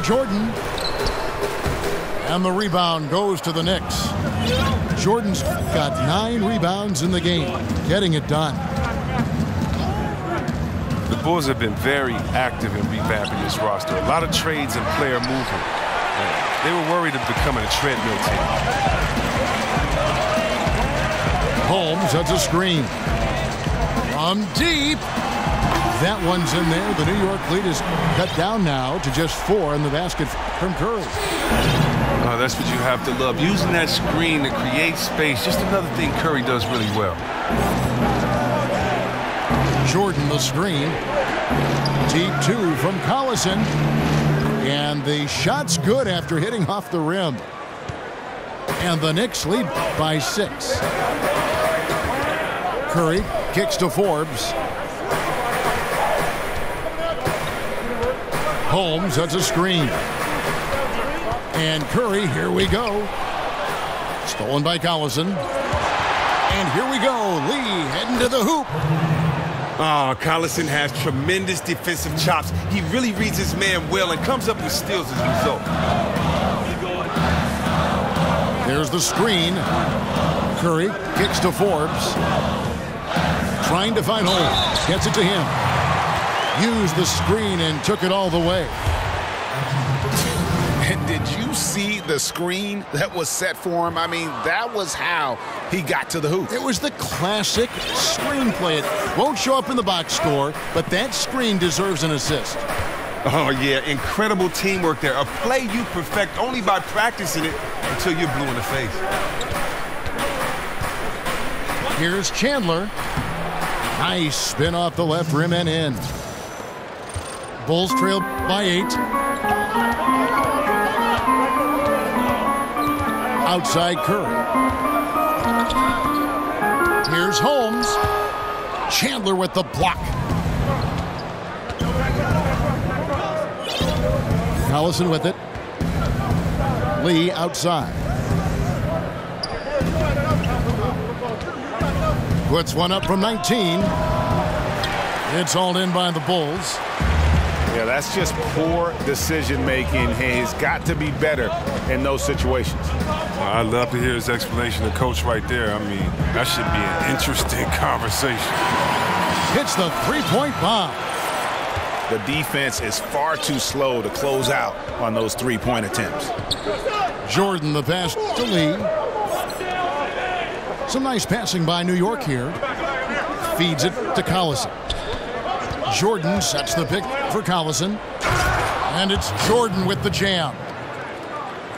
Jordan. And the rebound goes to the Knicks. Jordan's got 9 rebounds in the game, getting it done. The Bulls have been very active in revamping this roster. A lot of trades and player movement. They were worried of becoming a treadmill team. Holmes has a screen. From deep. That one's in there. The New York lead is cut down now to just 4 in the basket from Curry. Oh, that's what you have to love. Using that screen to create space. Just another thing Curry does really well. Jordan the screen. Deep 2 from Collison. And the shot's good after hitting off the rim. And the Knicks lead by 6. Curry kicks to Forbes. Holmes, that's a screen. And Curry, here we go. Stolen by Collison. And here we go. Lee heading to the hoop. Oh, Collison has tremendous defensive chops. He really reads his man well and comes up with steals as a result. There's the screen. Curry kicks to Forbes. Trying to find Holmes. Gets it to him. Used the screen and took it all the way. And did you see the screen that was set for him? I mean, that was how he got to the hoop. It was the classic screenplay. It won't show up in the box score, but that screen deserves an assist. Oh, yeah, incredible teamwork there. A play you perfect only by practicing it until you're blue in the face. Here's Chandler. Nice spin off the left rim and in. Bulls trail by 8. Outside Curry. Here's Holmes. Chandler with the block. Collison with it. Lee outside. Puts one up from 19. It's hauled in by the Bulls. Yeah, that's just poor decision-making. He's got to be better in those situations. I'd love to hear his explanation. The coach right there, I mean, that should be an interesting conversation. Hits the three-point bomb. The defense is far too slow to close out on those three-point attempts. Jordan the pass to Lee. Some nice passing by New York here. Feeds it to Collison. Jordan sets the pick for Collison. And it's Jordan with the jam.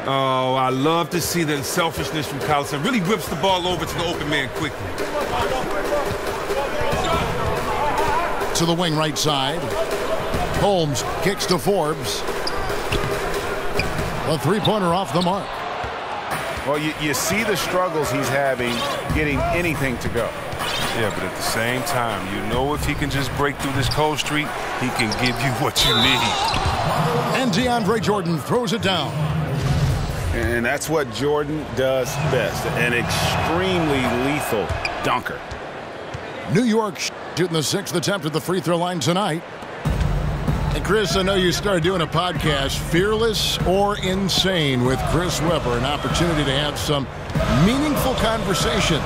Oh, I love to see the selfishness from Collison. Really whips the ball over to the open man quickly. To the wing right side. Holmes kicks to Forbes. A three-pointer off the mark. Well, you see the struggles he's having getting anything to go. Yeah, but at the same time, you know if he can just break through this cold streak, he can give you what you need. And DeAndre Jordan throws it down. And that's what Jordan does best, an extremely lethal dunker. New York shooting the 6th attempt at the free throw line tonight. And Chris, I know you started doing a podcast, Fearless or Insane, with Chris Webber, an opportunity to have some meaningful conversations.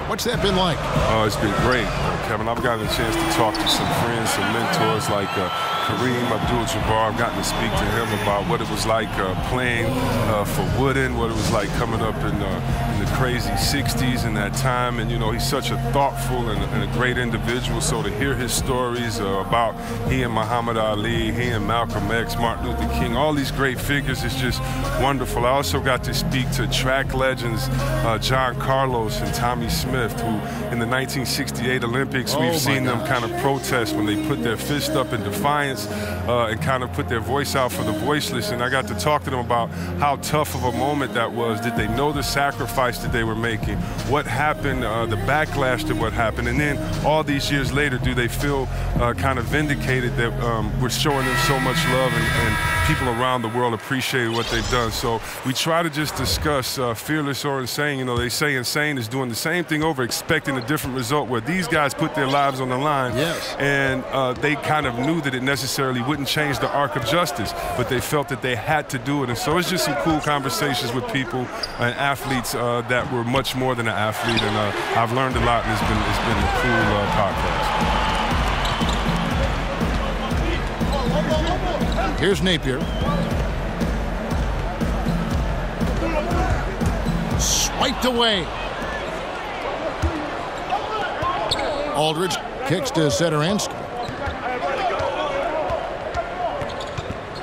What's that been like? Oh, it's been great, Kevin. I've gotten a chance to talk to some friends, some mentors like Kareem Abdul-Jabbar. I've gotten to speak to him about what it was like playing for Wooden, what it was like coming up in the crazy 60s in that time. And, you know, he's such a thoughtful and a great individual. So to hear his stories about he and Muhammad Ali, he and Malcolm X, Martin Luther King, all these great figures is just wonderful. I also got to speak to track legends John Carlos and Tommy Smith, who in the 1968 Olympics, we've seen them kind of protest when they put their fist up in defiance and kind of put their voice out for the voiceless. And I got to talk to them about how tough of a moment that was. Did they know the sacrifice that they were making? What happened, the backlash to what happened? And then all these years later, do they feel kind of vindicated that we're showing them so much love and people around the world appreciated what they've done. So we try to just discuss fearless or insane. You know, they say insane is doing the same thing over, expecting a different result, where these guys put their lives on the line. Yes. And they kind of knew that it necessarily wouldn't change the arc of justice, but they felt that they had to do it. And so it's just some cool conversations with people and athletes that were much more than an athlete. And I've learned a lot, and it's been a cool podcast. Here's Napier. Swiped away. Aldridge kicks to Satoransky.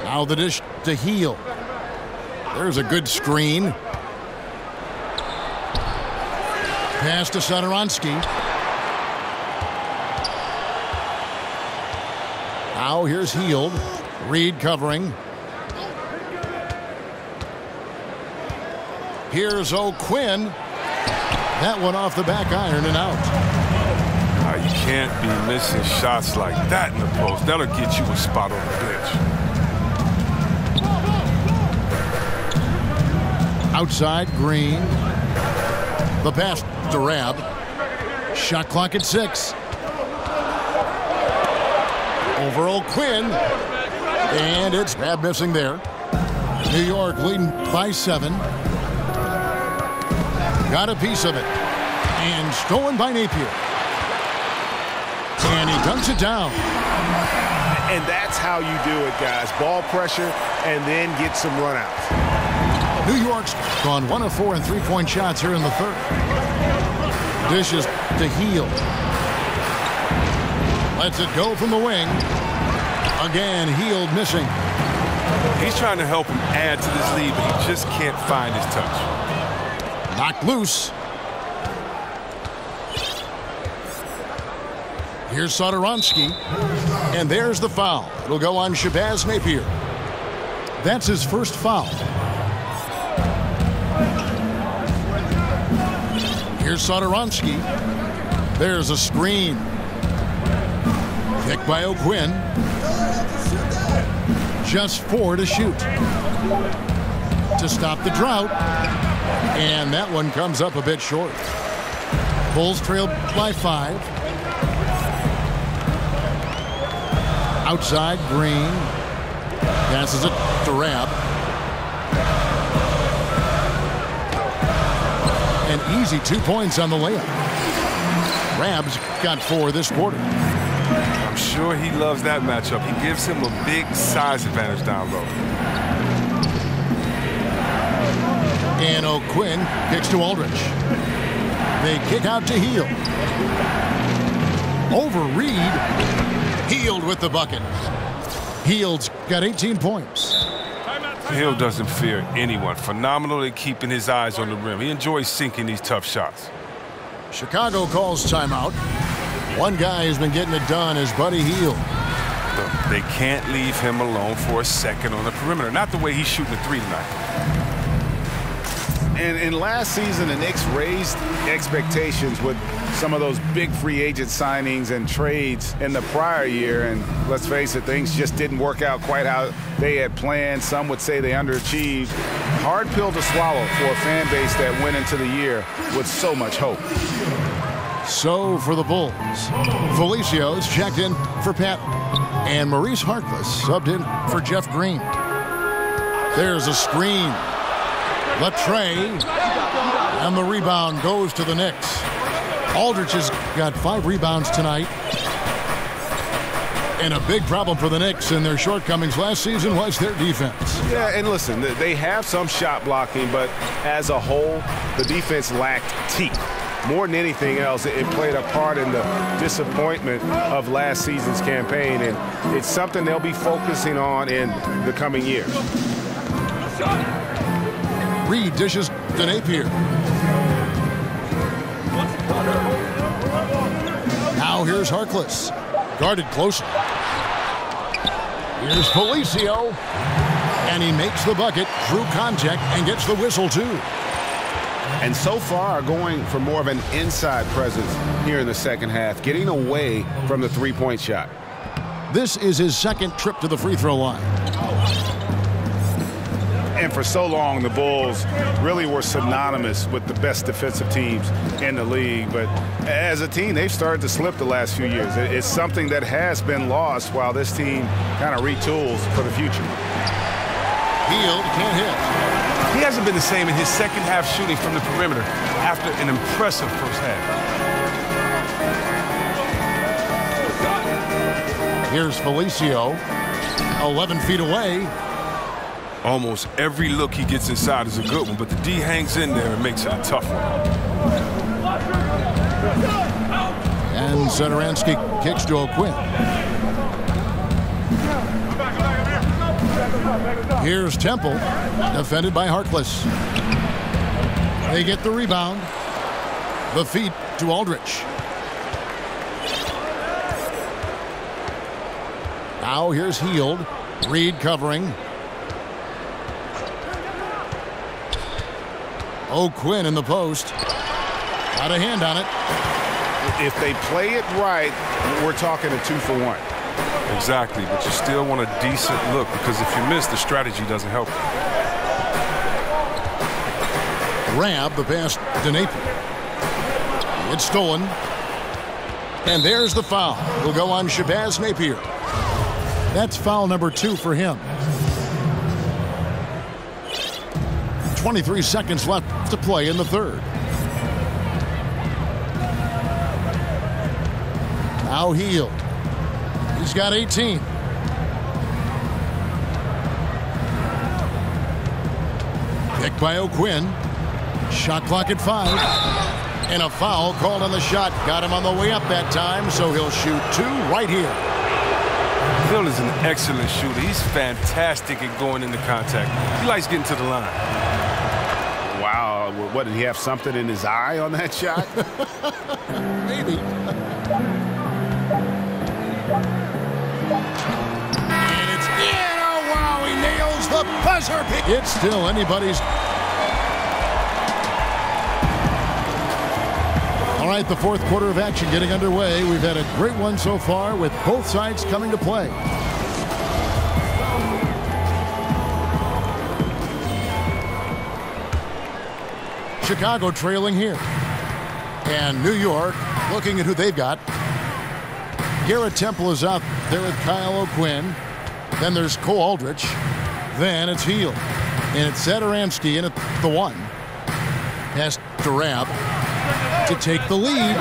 Now the dish to Heel. There's a good screen. Pass to Satoransky. Now here's Heel. Reed covering. Here's O'Quinn. That one off the back iron and out. You can't be missing shots like that in the post. That'll get you a spot on the bench. Outside, Green. The pass to Rab. Shot clock at 6. Over O'Quinn. And it's Rab missing there. New York leading by 7. Got a piece of it. And stolen by Napier. And he dunks it down. And that's how you do it, guys. Ball pressure and then get some runouts. New York's gone 1 of 4 in three-point shots here in the third. Dishes to Heel. Lets it go from the wing. Again, Heel missing. He's trying to help him add to this lead, but he just can't find his touch. Knocked loose. Here's Satoransky. And there's the foul. It'll go on Shabazz Napier. That's his first foul. Here's Satoransky. There's a screen. Kick by O'Quinn. Just 4 to shoot. To stop the drought. And that one comes up a bit short. Bulls trail by 5. Outside, Green. Passes it to Rab. An easy 2 points on the layup. Rab's got 4 this quarter. I'm sure he loves that matchup. He gives him a big size advantage down low. And O'Quinn kicks to Aldridge. They kick out to Heel. Over Reed. Healed with the bucket. Heald's got 18 points. Hill doesn't fear anyone. Phenomenal at keeping his eyes on the rim. He enjoys sinking these tough shots. Chicago calls timeout. One guy who's been getting it done is Buddy Hield. They can't leave him alone for a second on the perimeter. Not the way he's shooting the 3 tonight. And in last season, the Knicks raised expectations with some of those big free agent signings and trades in the prior year. And let's face it, things just didn't work out quite how they had planned. Some would say they underachieved. Hard pill to swallow for a fan base that went into the year with so much hope. So for the Bulls, Felicio's checked in for Pat, and Maurice Harkless subbed in for Jeff Green. There's a screen. Latre, and the rebound goes to the Knicks. Aldridge has got 5 rebounds tonight. And a big problem for the Knicks in their shortcomings last season was their defense. Yeah, and listen, they have some shot blocking, but as a whole, the defense lacked teeth. More than anything else, it played a part in the disappointment of last season's campaign, and it's something they'll be focusing on in the coming years. Reed dishes to Napier. Now here's Harkless. Guarded closely. Here's Felicio. And he makes the bucket through contact and gets the whistle too. And so far going for more of an inside presence here in the second half, getting away from the three-point shot. This is his second trip to the free throw line. And for so long, the Bulls really were synonymous with the best defensive teams in the league. But as a team, they've started to slip the last few years. It's something that has been lost while this team kind of retools for the future. Hield can't hit. He hasn't been the same in his second half shooting from the perimeter after an impressive first half. Here's Felicio, 11 feet away. Almost every look he gets inside is a good one, but the D hangs in there and makes it a tough one. And Satoransky kicks to O'Quinn. Here's Temple, defended by Harkless. They get the rebound. The feed to Aldridge. Now here's Hield. Reed covering. O'Quinn in the post. Got a hand on it. If they play it right, we're talking a 2-for-1. Exactly, but you still want a decent look because if you miss, the strategy doesn't help. Grab the pass to Napier. It's stolen. And there's the foul. Will go on Shabazz Napier. That's foul number 2 for him. 23 seconds left to play in the third. Now Hield. He's got 18. Picked by O'Quinn. Shot clock at 5. And a foul called on the shot. Got him on the way up that time, so he'll shoot 2 right here. Hill is an excellent shooter. He's fantastic at going into contact. He likes getting to the line. Wow, what, did he have something in his eye on that shot? Maybe. And it's in. Oh, wow, he nails the buzzer. It's still anybody's. All right, the fourth quarter of action getting underway. We've had a great one so far with both sides coming to play. Chicago trailing here. And New York looking at who they've got. Garrett Temple is out there with Kyle O'Quinn. Then there's Cole Aldrich. Then it's Hield. And it's Satoransky in at the 1. Pass to Rab to take the lead.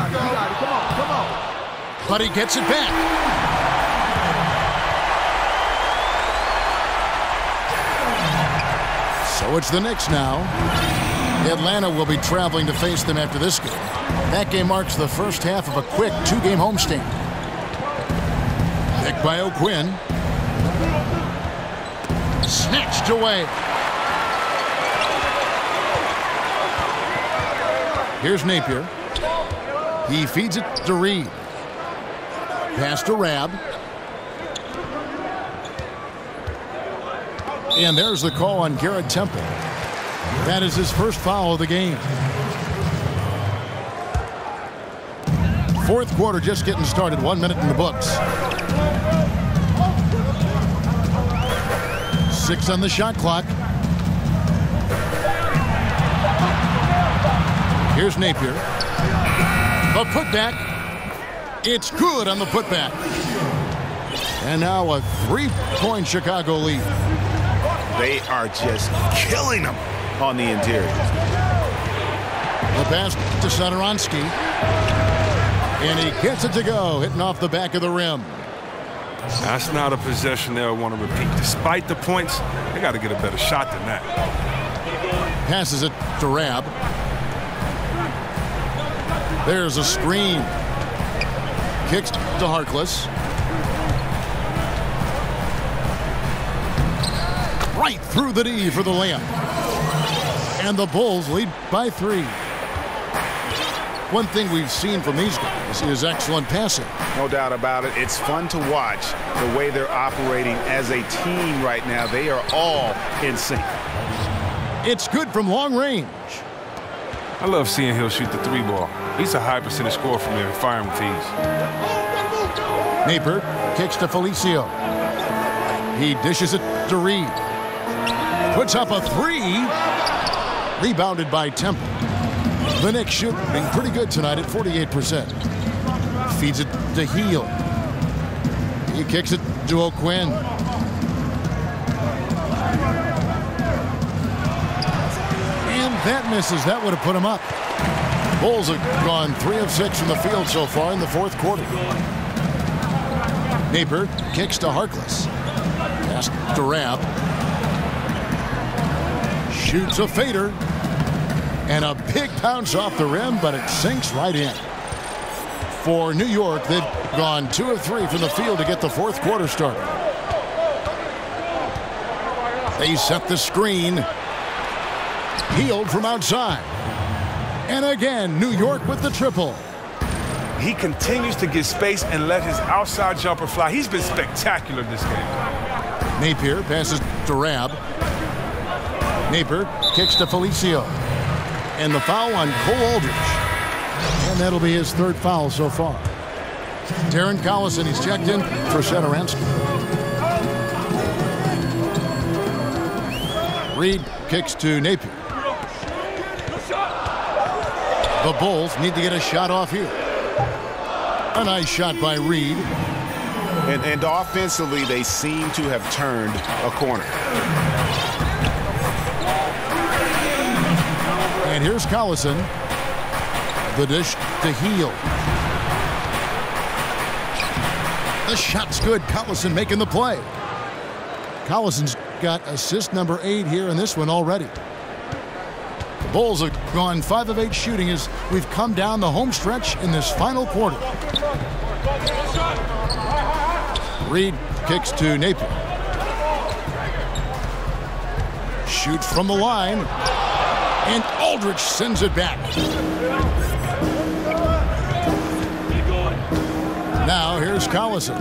But he gets it back. So it's the Knicks now. Atlanta will be traveling to face them after this game. That game marks the first half of a quick 2-game homestand. Picked by O'Quinn. Snatched away. Here's Napier. He feeds it to Reed. Pass to Rab. And there's the call on Garrett Temple. That is his first foul of the game. Fourth quarter just getting started. 1 minute in the books. 6 on the shot clock. Here's Napier. The putback. It's good on the putback. And now a 3-point Chicago lead. They are just killing them on the interior. The pass to Satoransky. And he gets it to go, hitting off the back of the rim. That's not a possession they'll want to repeat. Despite the points, they got to get a better shot than that. Passes it to Rab. There's a screen. Kicks to Harkless. Right through the D for the layup. And the Bulls lead by 3. One thing we've seen from these guys is excellent passing. No doubt about it. It's fun to watch the way they're operating as a team right now. They are all in sync. It's good from long range. I love seeing Hill shoot the 3-ball. He's a high percentage scorer from there and firing with ease. Napier kicks to Felicio. He dishes it to Reed. Puts up a three. Rebounded by Temple. The Knicks shooting pretty good tonight at 48%. Feeds it to Heel. He kicks it to O'Quinn. And that misses. That would have put him up. Bulls have gone 3 of 6 from the field so far in the fourth quarter. Napier kicks to Harkless. Pass to Rabb. Shoots a fader. And a big bounce off the rim, but it sinks right in. For New York, they've gone 2 of 3 from the field to get the fourth quarter started. They set the screen. Healed from outside. And again, New York with the triple. He continues to get space and let his outside jumper fly. He's been spectacular this game. Napier passes to Rabb. Napier kicks to Felicio. And the foul on Cole Aldridge. And that'll be his 3rd foul so far. Darren Collison, he's checked in for Satoransky. Reed kicks to Napier. The Bulls need to get a shot off here. A nice shot by Reed. And offensively, they seem to have turned a corner. And here's Collison. The dish to Heel. The shot's good. Collison making the play. Collison's got assist number 8 here in this one already. The Bulls have gone 5 of 8 shooting as we've come down the home stretch in this final quarter. Reed kicks to Napier. Shoots from the line. And Aldridge sends it back. Now here's Collison.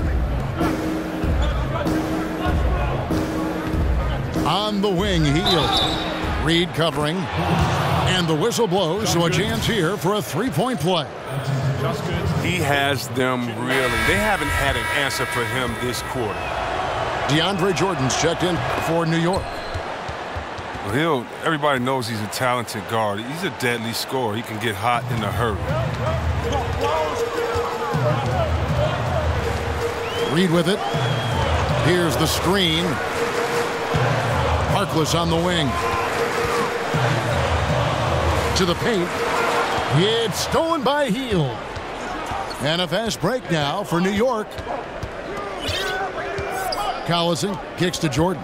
On the wing, Heel. Reed covering. And the whistle blows, so a chance here for a 3-point play. He has them really. They haven't had an answer for him this quarter. DeAndre Jordan's checked in for New York. Well, everybody knows he's a talented guard. He's a deadly scorer. He can get hot in a hurry. Reed with it. Here's the screen. Harkless on the wing. To the paint. It's stolen by Heel. And a fast break now for New York. Collison kicks to Jordan.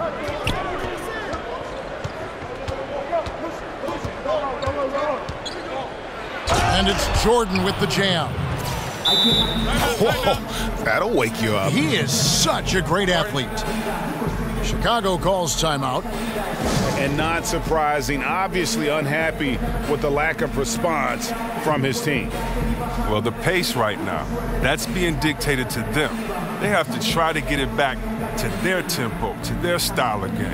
And it's Jordan with the jam. Whoa, that'll wake you up. He is such a great athlete. Chicago calls timeout. And not surprising, obviously unhappy with the lack of response from his team. Well, the pace right now, that's being dictated to them. They have to try to get it back to their tempo, to their style of game.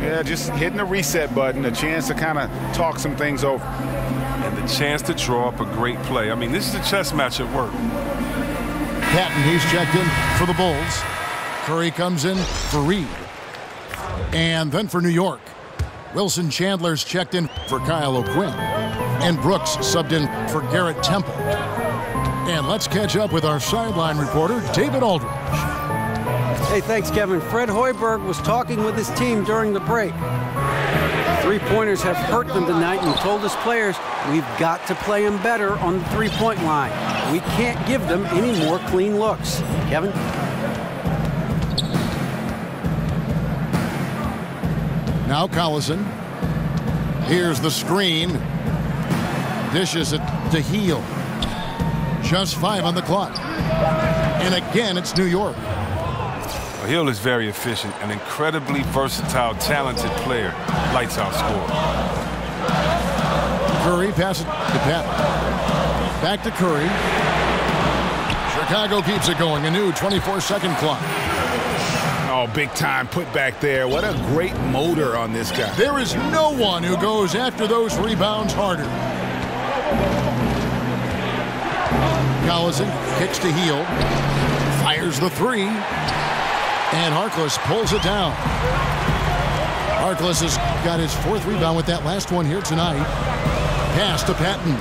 Yeah, just hitting the reset button, a chance to kind of talk some things over. And the chance to draw up a great play. I mean, this is a chess match at work. Patton, he's checked in for the Bulls. Curry comes in for Reed. And then for New York, Wilson Chandler's checked in for Kyle O'Quinn. And Brooks subbed in for Garrett Temple. And let's catch up with our sideline reporter, David Aldridge. Hey, thanks, Kevin. Fred Hoiberg was talking with his team during the break. Three-pointers have hurt them tonight and told his players, we've got to play them better on the three-point line. We can't give them any more clean looks. Kevin? Now Collison. Here's the screen. Dishes it to Heel. Just 5 on the clock. And again, it's New York. Well, Hill is very efficient, an incredibly versatile, talented player. Lights out score. Curry passes to Pat. Back to Curry. Chicago keeps it going. A new 24-second clock. Oh, big time put back there. What a great motor on this guy. There is no one who goes after those rebounds harder. Collison kicks to Heel. Fires the three. And Harkless pulls it down. Harkless has got his 4th rebound with that last one here tonight. Pass to Patton.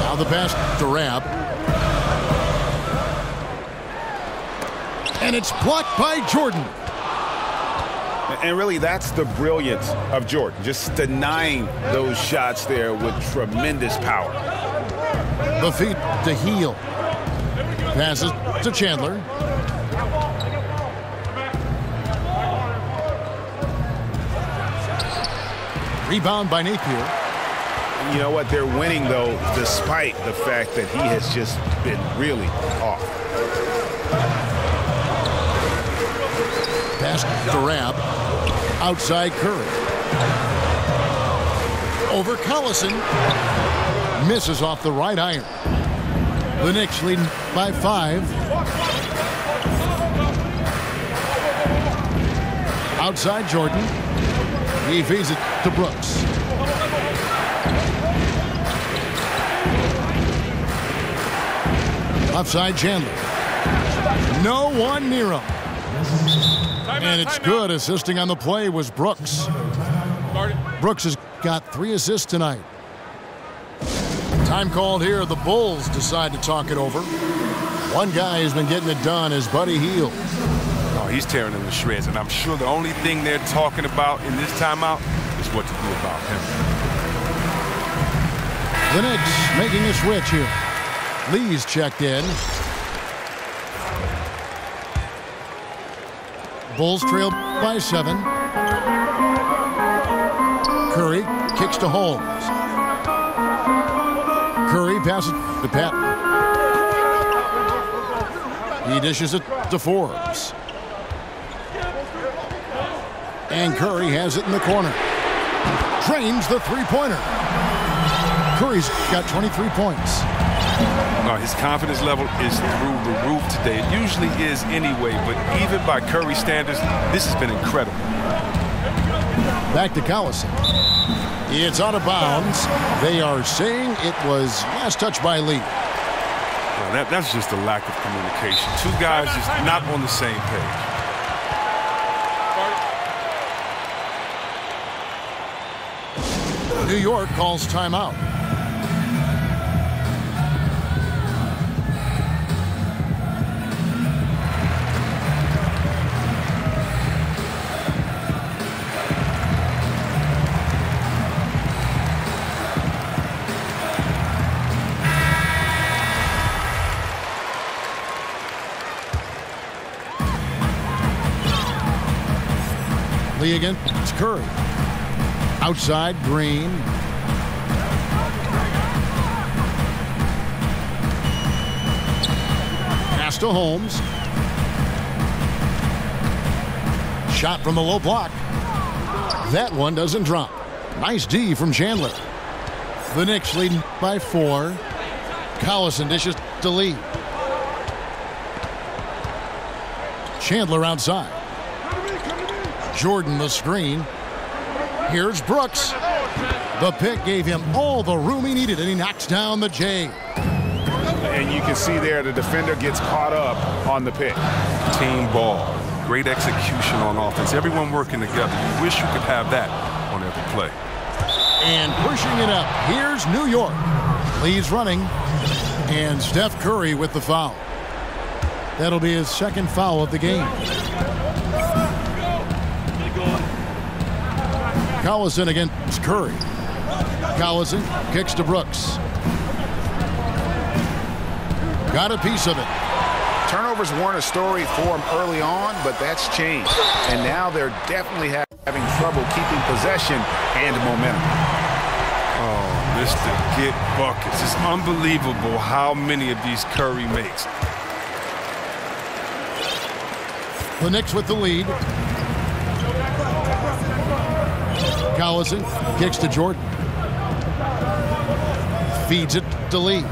Now the pass to Rabb. And it's blocked by Jordan. And really, that's the brilliance of Jordan, just denying those shots there with tremendous power. The feed to Heel. Passes to Chandler. Rebound by Napier. You know what? They're winning, though, despite the fact that he has just been really off. Pass to Rabb. Outside Curry. Over Collison. Misses off the right iron. The Knicks leading by 5. Outside Jordan. He feeds it to Brooks. Offside Chandler. No one near him. And it's good. Assisting on the play was Brooks. Brooks has got 3 assists tonight. Time called here. The Bulls decide to talk it over. One guy who's been getting it done is Buddy Hield. Oh, he's tearing them to shreds, and I'm sure the only thing they're talking about in this timeout is what to do about him. The Knicks making a switch here. Lee's checked in. Bulls trail by 7. Curry kicks to Holmes. Curry passes to Patton. He dishes it to Forbes. And Curry has it in the corner. Drains the three-pointer. Curry's got 23 points. His confidence level is through the roof today. It usually is anyway, but even by Curry standards, this has been incredible. Back to Collison. It's out of bounds. They are saying it was last touch by Lee. Well, that's just a lack of communication. 2 guys just not on the same page. New York calls timeout. Lee against Curry. Outside Green. Pass to Holmes. Shot from the low block. That one doesn't drop. Nice D from Chandler. The Knicks leading by 4. Collison dishes to Lee. Chandler outside. Jordan the screen. Here's Brooks. The pick gave him all the room he needed, and he knocks down the J. And you can see there the defender gets caught up on the pick. Team ball. Great execution on offense. Everyone working together. You wish you could have that on every play. And pushing it up. Here's New York. Lee's running. And Steph Curry with the foul. That'll be his 2nd foul of the game. Collison against Curry. Collison kicks to Brooks. Got a piece of it. Turnovers weren't a story for him early on, but that's changed. And now they're definitely having trouble keeping possession and momentum. Oh, Mr. Get Buckets. It's unbelievable how many of these Curry makes. The Knicks with the lead. Collison kicks to Jordan. Feeds it to Lee.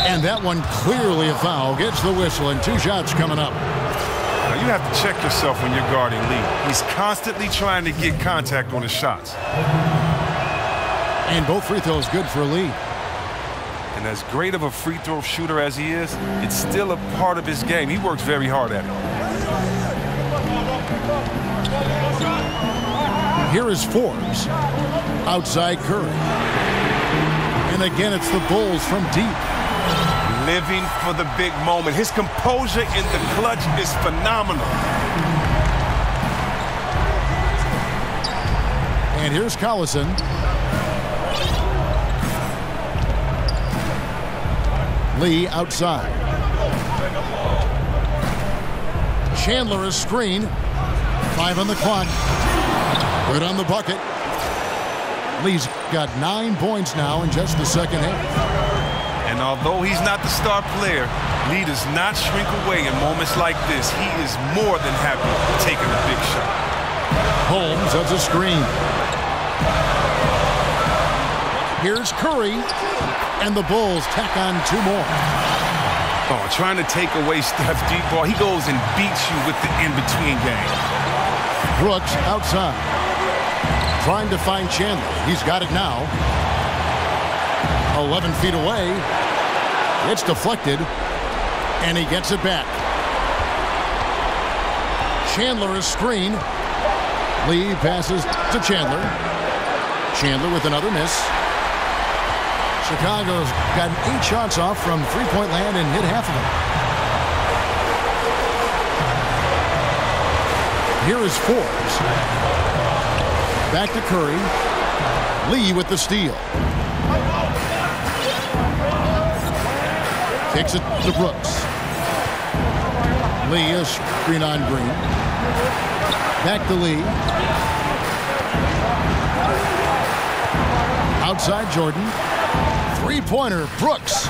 And that one clearly a foul. Gets the whistle, and 2 shots coming up. Now you have to check yourself when you're guarding Lee. He's constantly trying to get contact on his shots. And both free throws good for Lee. And as great of a free throw shooter as he is, it's still a part of his game. He works very hard at it. Here is Forbes. Outside Curry. And again, it's the Bulls from deep. Living for the big moment. His composure in the clutch is phenomenal. And here's Collison. Lee outside. Chandler is screen. 5 on the clock. Good on the bucket. Lee's got 9 points now in just the second half. And although he's not the star player, Lee does not shrink away in moments like this. He is more than happy taking a big shot. Holmes has a screen. Here's Curry, and the Bulls tack on 2 more. Oh, trying to take away Steph's deep ball. He goes and beats you with the in-between game. Brooks outside. Trying to find Chandler. He's got it now. 11 feet away. It's deflected, and he gets it back. Chandler is screened. Lee passes to Chandler. Chandler with another miss. Chicago's gotten 8 shots off from three-point land and hit half of them. Here is Forbes. Back to Curry. Lee with the steal. Kicks it to Brooks. Lee is screen on Green. Back to Lee. Outside Jordan. Three-pointer, Brooks.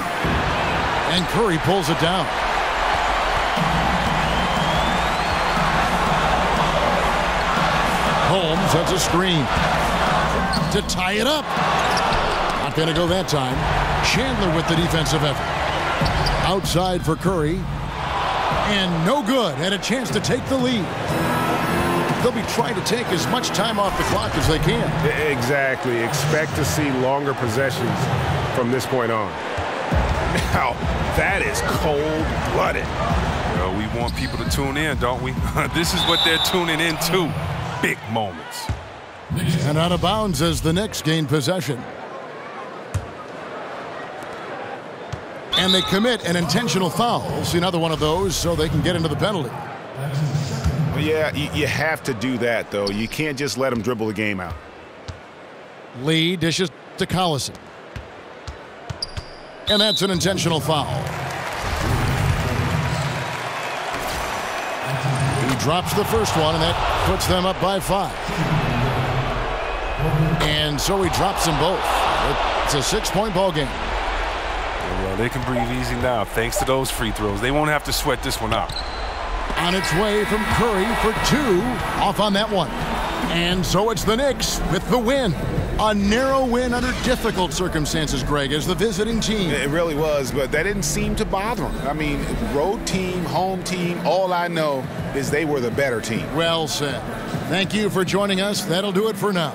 And Curry pulls it down. Holmes has a screen to tie it up. Not going to go that time. Chandler with the defensive effort. Outside for Curry. And no good. Had a chance to take the lead. They'll be trying to take as much time off the clock as they can. Exactly. Expect to see longer possessions from this point on. Now, that is cold-blooded. Well, we want people to tune in, don't we? This is what they're tuning into. Big moments. And out of bounds as the Knicks gain possession. And they commit an intentional foul. See another one of those so they can get into the penalty. Yeah, you have to do that, though. You can't just let them dribble the game out. Lee dishes to Collison. And that's an intentional foul. He drops the first one, and that puts them up by 5. And so he drops them both. It's a 6-point ball game. Well, they can breathe easy now thanks to those free throws. They won't have to sweat this one out. On its way from Curry for 2. Off on that one. And so it's the Knicks with the win. A narrow win under difficult circumstances, Greg, as the visiting team. It really was, but that didn't seem to bother them. I mean, road team, home team, all I know is they were the better team. Well said. Thank you for joining us. That'll do it for now.